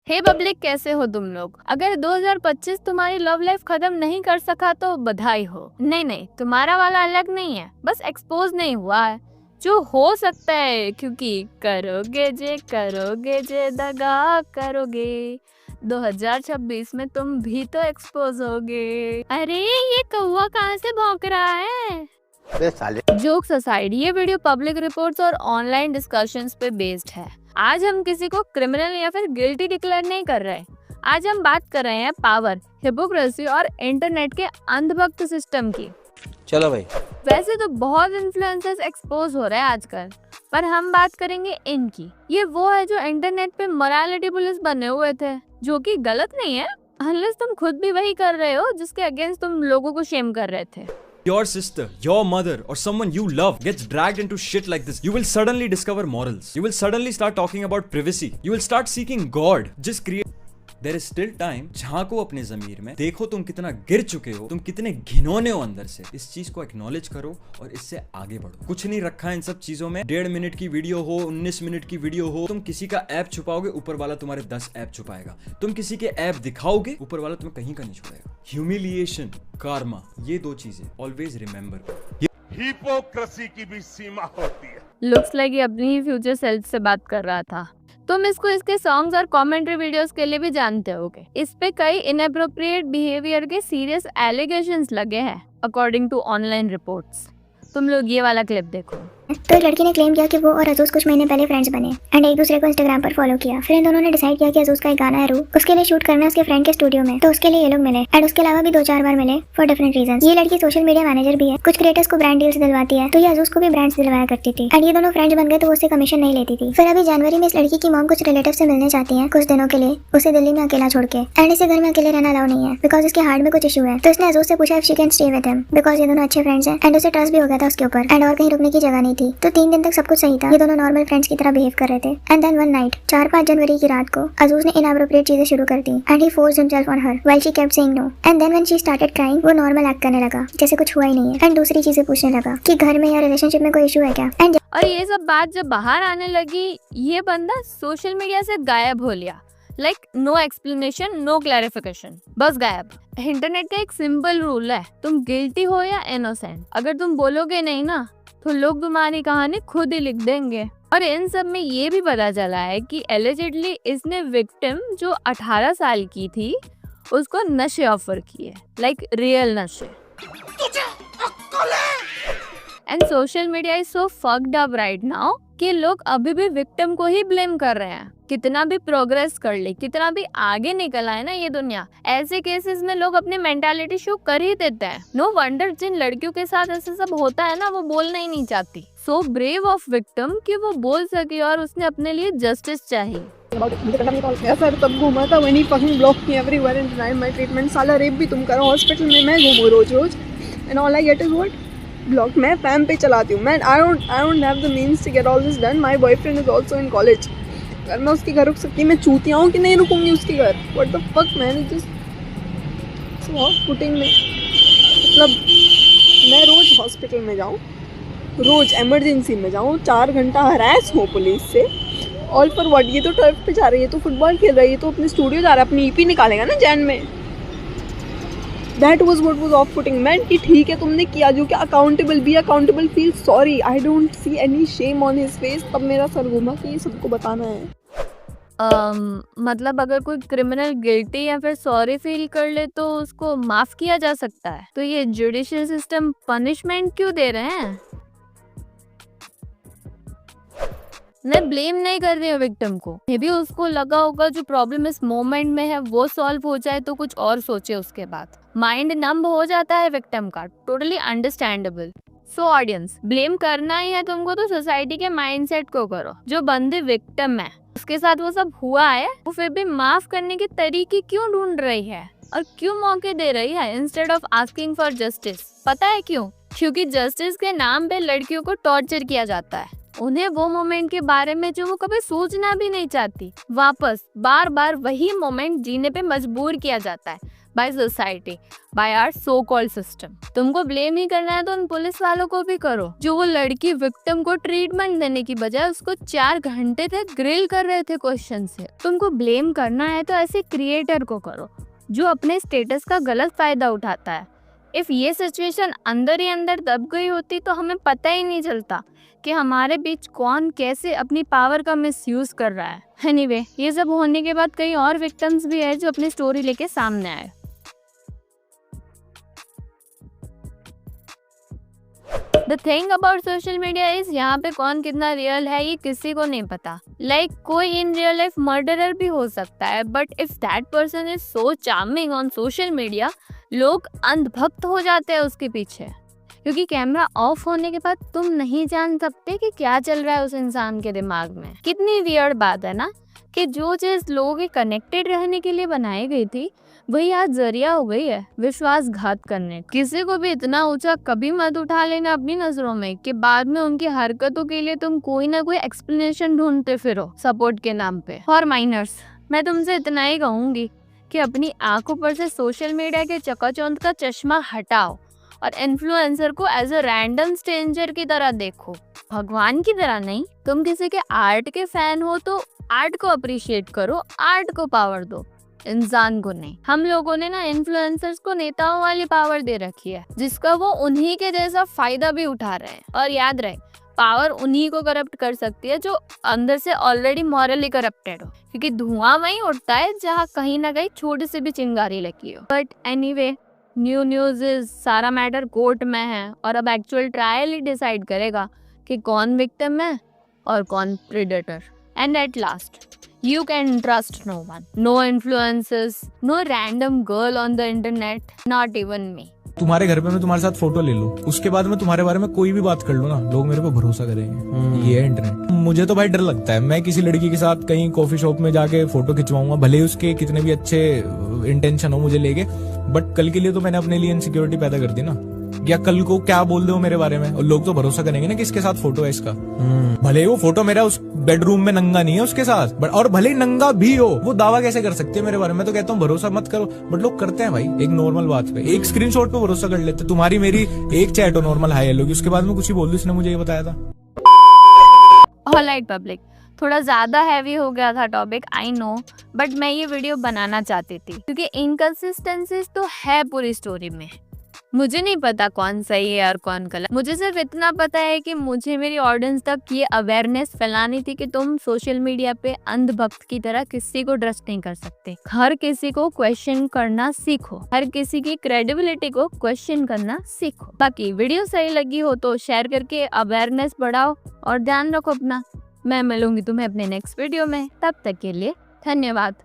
हे public, कैसे हो तुम लोग? अगर 2025 तुम्हारी लव लाइफ खत्म नहीं कर सका तो बधाई हो। नहीं, तुम्हारा वाला अलग नहीं है, बस एक्सपोज नहीं हुआ है, जो हो सकता है, क्योंकि करोगे जे दगा करोगे, 2026 में तुम भी तो एक्सपोज होगे। अरे ये कौवा कहाँ से भौंक रहा है? जोक्स असाइड, ये वीडियो पब्लिक रिपोर्ट्स और ऑनलाइन डिस्कशंस पे बेस्ड है। आज हम किसी को क्रिमिनल या फिर गिल्टी डिक्लेयर नहीं कर रहे। आज हम बात कर रहे हैं पावर, हिपोक्रेसी और इंटरनेट के अंधभक्त सिस्टम की। चलो भाई। वैसे तो बहुत इन्फ्लुएंसर्स एक्सपोज हो रहे हैं आजकल, पर हम बात करेंगे इनकी। ये वो है जो इंटरनेट पे मोरालिटी पुलिस बने हुए थे, जो कि गलत नहीं है अनलेस तुम खुद भी वही कर रहे हो जिसके अगेंस्ट तुम लोगों को शेम कर रहे थे। Your sister, your mother, or someone you love gets dragged into shit like this. You will suddenly discover morals. You will suddenly start talking about privacy. You will start seeking God. Just create. There is still time. झांको अपने ज़मीर में, देखो तुम कितना गिर चुके हो, तुम कितने घिनौने हो अंदर से। इस चीज को एक्नॉलेज करो और इससे आगे बढ़ो। कुछ नहीं रखा है इन सब चीजों में। 1.5 मिनट की वीडियो हो, 19 मिनट की वीडियो हो, तुम किसी का ऐप छुपाओगे, ऊपर वाला तुम्हारे 10 ऐप छुपाएगा। तुम किसी के ऐप दिखाओगे, ऊपर वाला तुम्हें कहीं का नहीं छुपाएगा। ह्यूमिलिएशन, कार्मा, ये दो चीजें ऑलवेज रिमेंबर। हिपोक्रेसी की भी सीमा होती है। लुक्स लाइक ये अपनी ही फ्यूचर सेल्फ से बात कर रहा था। तुम इसको इसके सॉन्ग्स और कमेंट्री वीडियोस के लिए भी जानते होगे। इस पे कई इनएप्रोप्रिएट बिहेवियर के सीरियस एलिगेशंस लगे हैं अकॉर्डिंग टू ऑनलाइन रिपोर्ट्स। तुम लोग ये वाला क्लिप देखो। तो एक लड़की ने क्लेम किया कि वो और अजूज कुछ महीने पहले फ्रेंड्स बने एंड एक दूसरे को इंस्टाग्राम पर फॉलो किया। फिर इन दोनों ने डिसाइड किया कि अजूज का एक गाना है रू, उसके लिए शूट करना है उसके फ्रेंड के स्टूडियो में। तो उसके लिए ये लोग मिले एंड उसके अलावा भी 2-4 बार मिले फॉर डिफरेंट रीजंस। ये लड़की सोशल मीडिया मैनेजर भी है, कुछ क्रिएटर्स को ब्रांड डील्स दिलवाती है, तो ये अजूज को भी ब्रांड्स दिलवाया करती थी एंड ये दोनों फ्रेंड्स बन गए तो वो उससे कमीशन नहीं लेती थी। फिर अभी जनवरी में इस लड़की की मॉम कुछ रिलेटिव से मिलने चाहती है कुछ दिनों के लिए, उसे दिल्ली में अकेला छोड़ के, एंड इसे घर में अकेले रहना अलाउ नहीं है बिकॉज इसके हार्ट में कुछ इशू है। तो इसने अजूज से पूछा if she can stay with him because ये दोनों अच्छे फ्रेंड्स हैं एंड उसे ट्रस्ट भी हो गया था उसके ऊपर एंड और कहीं रुकने की जगह नहीं थी। तो 3 दिन तक सब कुछ सही था, ये दोनों नॉर्मल फ्रेंड्स की तरह बिहेव कर रहे थे एंड देन वन नाइट 4-5 जनवरी की रात को अजूज ने इनएप्रोप्रिएट चीजें शुरू कर दी and he forced himself on her while she kept saying no and then when she started crying वो नॉर्मल एक्ट करने लगा जैसे कुछ हुआ ही नहीं है एंड दूसरी चीजें पूछने लगा कि घर में या रिलेशनशिप में कोई इशू है क्या। एंड और ये सब बात जब बाहर आने लगी, ये बंदा सोशल मीडिया से गायब हो लिया। Like no explanation, no clarification, बस गायब। इंटरनेट का एक सिंपल रूल है, तुम गिल्टी हो या इनोसेंट, अगर तुम बोलोगे नहीं ना तो लोग तुम्हारी कहानी खुद ही लिख देंगे। और इन सब में ये भी पता चला है कि एलिजिडली इसने विक्टिम जो 18 साल की थी उसको नशे ऑफर किए, लाइक रियल नशे। And social media is so fucked up right now कि लोग अभी भी विक्टिम को ही ब्लेम कर रहे हैं। कितना भी प्रोग्रेस कर ले, कितना भी आगे निकल आए ना ये दुनिया, ऐसे केसेस में लोग अपनी मेंटालिटी शो कर ही देते हैं। नो वंडर जिन लड़कियों के साथ ऐसे सब होता है ना, वो बोलना ही नहीं चाहती। सो ब्रेव ऑफ विक्टिम कि वो बोल सके और उसने अपने लिए जस्टिस चाहिए। सर तब घूमा था when he fucking blocked me everywhere and denied my treatment। साला रेप भी तुम करो हॉस्पिटल में, मैं घूमूं रोज and all I get is what block. मैं फैम पे चलाती हूँ, मैं I don't have the means to get all this done. My boyfriend is also in college. अगर मैं उसके घर रुक सकती, मैं चूतिया हूँ कि नहीं रुकूंगी उसके घर? What the fuck man, just putting में। मतलब मैं रोज हॉस्पिटल में जाऊँ, रोज इमरजेंसी में जाऊँ, 4 घंटा हरास हो पुलिस से, ऑल फॉर व्हाट? ये तो टर्फ पे जा रही है, तो फुटबॉल खेल रही है, तो अपने स्टूडियो जा रहा है, अपनी ईपी निकालेगा ना जैन में। That was what was off-putting। Man कि ठीक है तुमने किया, जो कि accountable, be accountable, feel sorry. I don't see any shame on his face. तब मेरा सर घूमा कि ये सबको बताना है। मतलब अगर कोई क्रिमिनल गिल्टी या फिर सॉरी फील कर ले तो उसको माफ किया जा सकता है, तो ये जुडिशियल सिस्टम पनिशमेंट क्यों दे रहे हैं? मैं ब्लेम नहीं कर रही हूँ विक्टिम को, मे बी उसको लगा होगा जो प्रॉब्लम इस मोमेंट में है वो सॉल्व हो जाए तो कुछ और सोचे उसके बाद। माइंड नंब हो जाता है विक्टिम का, totally understandable. So audience, blame करना ही है तुमको तो सोसाइटी के माइंडसेट को करो। जो बंदे विक्टिम है, उसके साथ वो सब हुआ है, वो फिर भी माफ करने के तरीके क्यों ढूंढ रही है और क्यों मौके दे रही है instead of asking for justice? पता है क्यों? क्योंकि जस्टिस के नाम पे लड़कियों को टॉर्चर किया जाता है। उन्हें वो मोमेंट के बारे में जो वो कभी सोचना भी नहीं चाहती, वापस बार बार वही मोमेंट जीने पे मजबूर किया जाता है। By society, by our so called system. तुमको ब्लेम ही करना है तो उन पुलिस वालों को भी करो जो वो लड़की विक्टिम को ट्रीटमेंट देने की बजाय उसको 4 घंटे तक ग्रिल कर रहे थे क्वेश्चन से। तुमको ब्लेम करना है तो ऐसे क्रिएटर को करो जो अपने स्टेटस का गलत फायदा उठाता है। इफ ये सिचुएशन अंदर ही अंदर दब गई होती तो हमें पता ही नहीं चलता कि हमारे बीच कौन कैसे अपनी पावर का मिसयूज कर रहा है। एनीवे, ये सब होने के बाद कई और विक्टिम्स भी है जो अपनी स्टोरी लेके सामने आए। The thing about social media is यहाँ पे कौन कितना रियल है ये किसी को नहीं पता। लाइक कोई इन रियल लाइफ मर्डरर भी हो सकता है, but if that person is so charming on social media, लोग अंधभक्त हो जाते हैं उसके पीछे, क्योंकि कैमरा ऑफ होने के बाद तुम नहीं जान सकते कि क्या चल रहा है उस इंसान के दिमाग में। कितनी वियर्ड बात है ना कि जो चीज लोगों के कनेक्टेड रहने के लिए बनाई गई थी वही आज जरिया हो गई है विश्वासघात करने। किसी को भी इतना ऊंचा कभी मत उठा लेना अपनी नजरों में कि बाद में उनकी हरकतों के लिए तुम कोई ना कोई एक्सप्लेनेशन ढूंढते फिरो सपोर्ट के नाम पे। फॉर माइनर्स, मैं तुमसे इतना ही कहूंगी कि अपनी आंखों पर से सोशल मीडिया के चकाचौंध का चश्मा हटाओ और इन्फ्लुएंसर को एज अ रैंडम स्ट्रेंजर की तरह देखो, भगवान की तरह नहीं। तुम किसी के आर्ट के फैन हो तो आर्ट को अप्रिशिएट करो, आर्ट को पावर दो, इंसान को नहीं। हम लोगों ने ना इन्फ्लुएंसर्स को नेताओं वाली पावर दे रखी है जिसका वो उन्हीं के जैसा फायदा भी उठा रहे हैं। और याद रहे, पावर उन्हीं को करप्ट कर सकती है जो अंदर से ऑलरेडी मॉरली करप्टेड हो, क्योंकि धुआं वहीं उठता है जहाँ कहीं ना कहीं छोटी सी भी चिंगारी लगी हो। But anyway, new news is सारा मैटर कोर्ट में है और अब एक्चुअल ट्रायल ही डिसाइड करेगा कि कौन विक्टिम है और कौन predator. And at last, you can trust no one, no influences, no random girl on the internet, not even me. तुम्हारे घर पे मैं तुम्हारे साथ फोटो ले लूं, उसके बाद मैं तुम्हारे बारे में कोई भी बात कर लूं ना, लोग मेरे पे भरोसा करेंगे। ये है इंटरनेट। मुझे तो भाई डर लगता है, मैं किसी लड़की के साथ कहीं कॉफी शॉप में जाके फोटो खिंचवाऊंगा, भले ही उसके कितने भी अच्छे इंटेंशन हो मुझे लेके, बट कल के लिए तो मैंने अपने लिए इनसिक्योरिटी पैदा कर दी ना। या कल को क्या बोल दो मेरे बारे में, और लोग तो भरोसा करेंगे ना कि इसके साथ फोटो है इसका। भले ही वो फोटो मेरा उस बेडरूम में नंगा नहीं है उसके साथ, बट और भले ही नंगा भी हो, वो दावा कैसे कर सकते हैं मेरे बारे में। मैं तो कहता हूँ भरोसा मत करो, बट लोग करते हैं भाई एक नॉर्मल बात पे, एक स्क्रीनशॉट पे भरोसा कर लेते। तुम्हारी मेरी एक चैट हो नॉर्मल हाय हेलो की, उसके बाद में कुछ ही बोल दूं, इसने मुझे ये बताया था। ऑलराइट पब्लिक, थोड़ा ज्यादा हैवी हो गया था टॉपिक, आई नो, बट मैं ये वीडियो बनाना चाहती थी क्योंकि इनकंसिस्टेंसीज तो है पूरी स्टोरी में। मुझे नहीं पता कौन सही है और कौन गलत, मुझे सिर्फ इतना पता है कि मुझे मेरी ऑडियंस तक ये अवेयरनेस फैलानी थी कि तुम सोशल मीडिया पे अंधभक्त की तरह किसी को ट्रस्ट नहीं कर सकते। हर किसी को क्वेश्चन करना सीखो, हर किसी की क्रेडिबिलिटी को क्वेश्चन करना सीखो। बाकी वीडियो सही लगी हो तो शेयर करके अवेयरनेस बढ़ाओ और ध्यान रखो अपना। मैं मिलूंगी तुम्हें अपने नेक्स्ट वीडियो में, तब तक के लिए धन्यवाद।